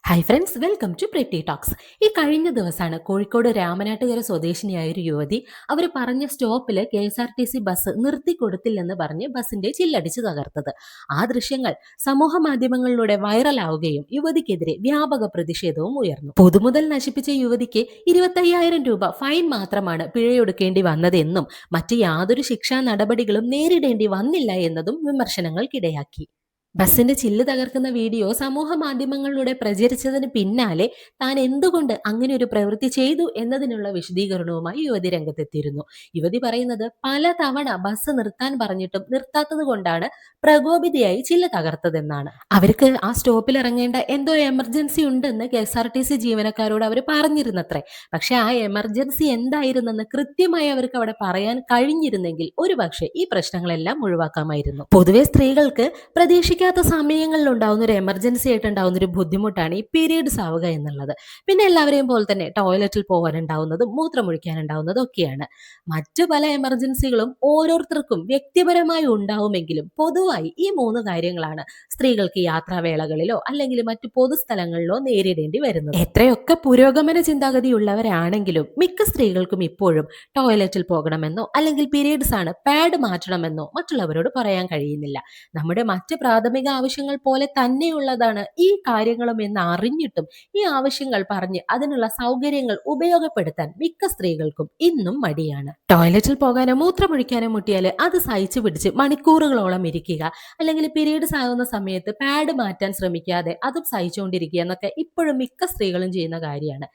Hi friends, welcome to pretty talks. ഈ കഴിഞ്ഞ ദിവസമാണ് കോഴിക്കോട് രാമനാട്ടുകര സ്വദേശിനിയായ ഒരു യുവതി അവർ പറഞ്ഞ സ്റ്റോപ്പിൽ KSRTC ബസ് നിർത്തിക്കൊടുത്തില്ലെന്ന് പറഞ്ഞ് ബസിന്റെ ചില്ലടിച്ച് തകർത്തത്. ആ ദൃശ്യങ്ങൾ സമൂഹ മാധ്യമങ്ങളിലൂടെ വൈറലാവുകയും യുവതിക്കെതിരെ വ്യാപക പ്രതിഷേധവും ഉയർന്നു. പൊതുമുതൽ നശിപ്പിച്ച യുവതിക്ക് 25,000 രൂപ ഫൈൻ മാത്രമാണ് പിഴയൊടുക്കേണ്ടി വന്നതെന്നും മറ്റ് യാതൊരു ശിക്ഷാ നടപടികളും നേരിടേണ്ടി വന്നില്ല എന്നതും വിമർശനങ്ങൾക്കിടയാക്കി. ബസിന്റെ ചില്ല് തകർക്കുന്ന വീഡിയോ സമൂഹ മാധ്യമങ്ങളിലൂടെ പ്രചരിച്ചതിന് പിന്നാലെ താൻ എന്തുകൊണ്ട് അങ്ങനെ ഒരു പ്രവൃത്തി ചെയ്തു എന്നതിനുള്ള വിശദീകരണവുമായി യുവതി രംഗത്തെത്തിയിരുന്നു. യുവതി പറയുന്നത്, പലതവണ ബസ് നിർത്താൻ പറഞ്ഞിട്ടും നിർത്താത്തത് കൊണ്ടാണ് പ്രകോപിതയായി ചില്ല് തകർത്തതെന്നാണ്. അവർക്ക് ആ സ്റ്റോപ്പിൽ ഇറങ്ങേണ്ട എന്തോ എമർജൻസി ഉണ്ടെന്ന് KSRTC ജീവനക്കാരോട് അവർ പറഞ്ഞിരുന്നത്രേ. പക്ഷെ ആ എമർജൻസി എന്തായിരുന്നെന്ന് കൃത്യമായി അവർക്ക് അവിടെ പറയാൻ കഴിഞ്ഞിരുന്നെങ്കിൽ ഒരുപക്ഷെ ഈ പ്രശ്നങ്ങളെല്ലാം ഒഴിവാക്കാമായിരുന്നു. പൊതുവെ സ്ത്രീകൾക്ക് പ്രതീക്ഷിക്കാത്ത സമയങ്ങളിൽ ഉണ്ടാവുന്ന ഒരു എമർജൻസി ആയിട്ട് ഉണ്ടാവുന്ന ഒരു ബുദ്ധിമുട്ടാണ് ഈ പീരീഡ്സ് ആവുക എന്നുള്ളത്. പിന്നെ എല്ലാവരെയും പോലെ തന്നെ ടോയ്ലറ്റിൽ പോകാനുണ്ടാവുന്നതും മൂത്രമൊഴിക്കാനുണ്ടാവുന്നതും ഒക്കെയാണ്. മറ്റു പല എമർജൻസികളും ഓരോരുത്തർക്കും വ്യക്തിപരമായി ഉണ്ടാവുമെങ്കിലും പൊതുവായി ഈ 3 കാര്യങ്ങളാണ് സ്ത്രീകൾക്ക് യാത്രാവേളകളിലോ അല്ലെങ്കിൽ മറ്റു പൊതുസ്ഥലങ്ങളിലോ നേരിടേണ്ടി വരുന്നത്. എത്രയൊക്കെ പുരോഗമന ചിന്താഗതിയുള്ളവരാണെങ്കിലും മിക്ക സ്ത്രീകൾക്കും ഇപ്പോഴും ടോയ്ലറ്റിൽ പോകണമെന്നോ അല്ലെങ്കിൽ പീരീഡ്സ് ആണ് പാഡ് മാറ്റണമെന്നോ മറ്റുള്ളവരോട് പറയാൻ കഴിയുന്നില്ല. നമ്മുടെ മറ്റ് പ്രാഥമിക ആവശ്യങ്ങൾ പോലെ തന്നെയുള്ളതാണ് ഈ കാര്യങ്ങളും എന്ന് അറിഞ്ഞിട്ടും ഈ ആവശ്യങ്ങൾ പറഞ്ഞ് അതിനുള്ള സൗകര്യങ്ങൾ ഉപയോഗപ്പെടുത്താൻ മിക്ക സ്ത്രീകൾക്കും ഇന്നും മടിയാണ്. ടോയ്ലറ്റിൽ പോകാനോ മൂത്രമൊഴിക്കാനോ മുട്ടിയാൽ അത് സഹിച്ചു പിടിച്ച് മണിക്കൂറുകളോളം ഇരിക്കുക, അല്ലെങ്കിൽ പീരീഡ്സ് ആകുന്ന സമയത്ത് പാഡ് മാറ്റാൻ ശ്രമിക്കാതെ അതും സഹിച്ചുകൊണ്ടിരിക്കുക എന്നൊക്കെ ഇപ്പോഴും മിക്ക സ്ത്രീകളും ചെയ്യുന്ന കാര്യമാണ്.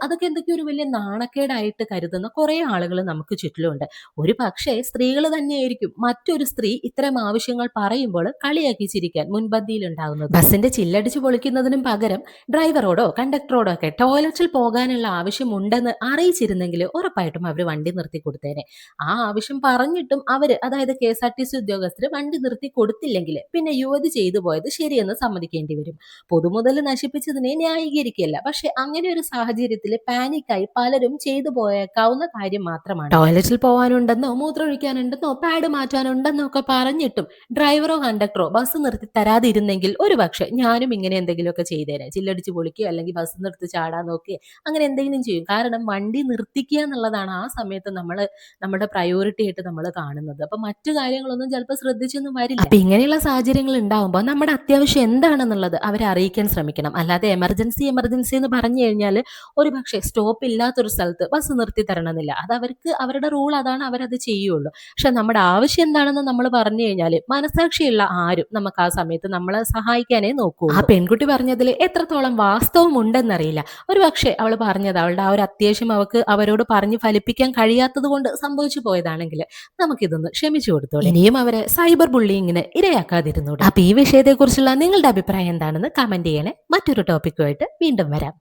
അതൊക്കെ എന്തൊക്കെയോ ഒരു വലിയ നാണക്കേടായിട്ട് കരുതുന്ന കുറെ ആളുകൾ നമുക്ക് ചുറ്റിലുമുണ്ട്. ഒരു പക്ഷേ സ്ത്രീകൾ തന്നെയായിരിക്കും മറ്റൊരു സ്ത്രീ ഇത്തരം ആവശ്യങ്ങൾ പറയുമ്പോൾ കളിയാക്കി ചിരിക്കാൻ മുൻപന്തിയിൽ ഉണ്ടാകുന്നത്. ബസിന്റെ ചില്ലടിച്ച് പൊളിക്കുന്നതിനും പകരം ഡ്രൈവറോടോ കണ്ടക്ടറോടോ ഒക്കെ ടോയ്ലറ്റിൽ പോകാനുള്ള ആവശ്യമുണ്ടെന്ന് അറിയിച്ചിരുന്നെങ്കിൽ ഉറപ്പായിട്ടും അവർ വണ്ടി നിർത്തി കൊടുത്തേനെ. ആ ആവശ്യം പറഞ്ഞിട്ടും അതായത് KSRTC ഉദ്യോഗസ്ഥർ വണ്ടി നിർത്തി കൊടുത്തില്ലെങ്കിൽ പിന്നെ യുവതി ചെയ്തു പോയത് ശരിയെന്ന് സമ്മതിക്കേണ്ടി വരും. പൊതുമുതൽ നശിപ്പിച്ചതിനെ ന്യായീകരിക്കുകയല്ല, പക്ഷെ അങ്ങനെ ഒരു സാഹചര്യത്തിൽ പാനിക്കായി പലരും ചെയ്തു പോയേക്കാവുന്ന കാര്യം മാത്രമാണ്. ടോയ്ലറ്റിൽ പോകാനുണ്ടെന്നോ മൂത്രമൊഴിക്കാനുണ്ടെന്നോ പാഡ് മാറ്റാനുണ്ടെന്നോ ഒക്കെ പറഞ്ഞിട്ടും ഡ്രൈവറോ കണ്ടക്ടറോ ബസ് നിർത്തി തരാതിരുന്നെങ്കിൽ ഒരുപക്ഷെ ഞാനും ഇങ്ങനെ എന്തെങ്കിലുമൊക്കെ ചെയ്തേനെ. ചില്ലടിച്ച് പൊളിക്കുകയോ അല്ലെങ്കിൽ ബസ് നിർത്തി ചാടാൻ നോക്കുകയോ അങ്ങനെ എന്തെങ്കിലും ചെയ്യും. കാരണം വണ്ടി നിർത്തിക്കുക എന്നുള്ളതാണ് ആ സമയത്ത് നമ്മുടെ പ്രയോറിറ്റി ആയിട്ട് നമ്മൾ കാണുന്നത്. അപ്പൊ മറ്റു കാര്യങ്ങളൊന്നും ചിലപ്പോൾ ശ്രദ്ധിച്ചൊന്നും വരില്ല. അപ്പൊ ഇങ്ങനെയുള്ള സാഹചര്യങ്ങൾ ഉണ്ടാവുമ്പോൾ നമ്മുടെ അത്യാവശ്യം എന്താണെന്നുള്ളത് അവരെ അറിയിക്കാൻ ശ്രമിക്കണം. അല്ലാതെ എമർജൻസി എന്ന് പറഞ്ഞു കഴിഞ്ഞാൽ ഒരുപക്ഷെ സ്റ്റോപ്പ് ഇല്ലാത്തൊരു സ്ഥലത്ത് ബസ് നിർത്തി തരണമെന്നില്ല. അത് അവരുടെ റൂൾ അതാണ്, അവരത് ചെയ്യുള്ളൂ. പക്ഷെ നമ്മുടെ ആവശ്യം എന്താണെന്ന് നമ്മൾ പറഞ്ഞു കഴിഞ്ഞാൽ മനസാക്ഷിയുള്ള ആരും നമുക്ക് ആ സമയത്ത് നമ്മളെ സഹായിക്കാനേ നോക്കൂ. ആ പെൺകുട്ടി പറഞ്ഞതിൽ എത്രത്തോളം വാസ്തവം ഉണ്ടെന്നറിയില്ല. ഒരു പക്ഷേ അവൾ പറഞ്ഞത് അവളുടെ ആ ഒരു അത്യാവശ്യം അവരോട് പറഞ്ഞ് ഫലിപ്പിക്കാൻ കഴിയാത്തത് കൊണ്ട് സംഭവിച്ചു പോയതാണെങ്കിൽ നമുക്കിതൊന്ന് ക്ഷമിച്ചു കൊടുത്തോളൂ. ഇനിയും അവരെ സൈബർ ബുള്ളിങ്ങിന് ഇരയാക്കാതിരുന്നു. അപ്പൊ ഈ വിഷയത്തെക്കുറിച്ചുള്ള നിങ്ങളുടെ അഭിപ്രായം എന്താണെന്ന് കമന്റ് ചെയ്യണേ. മറ്റൊരു ടോപ്പിക്കുമായിട്ട് വീണ്ടും വരാം.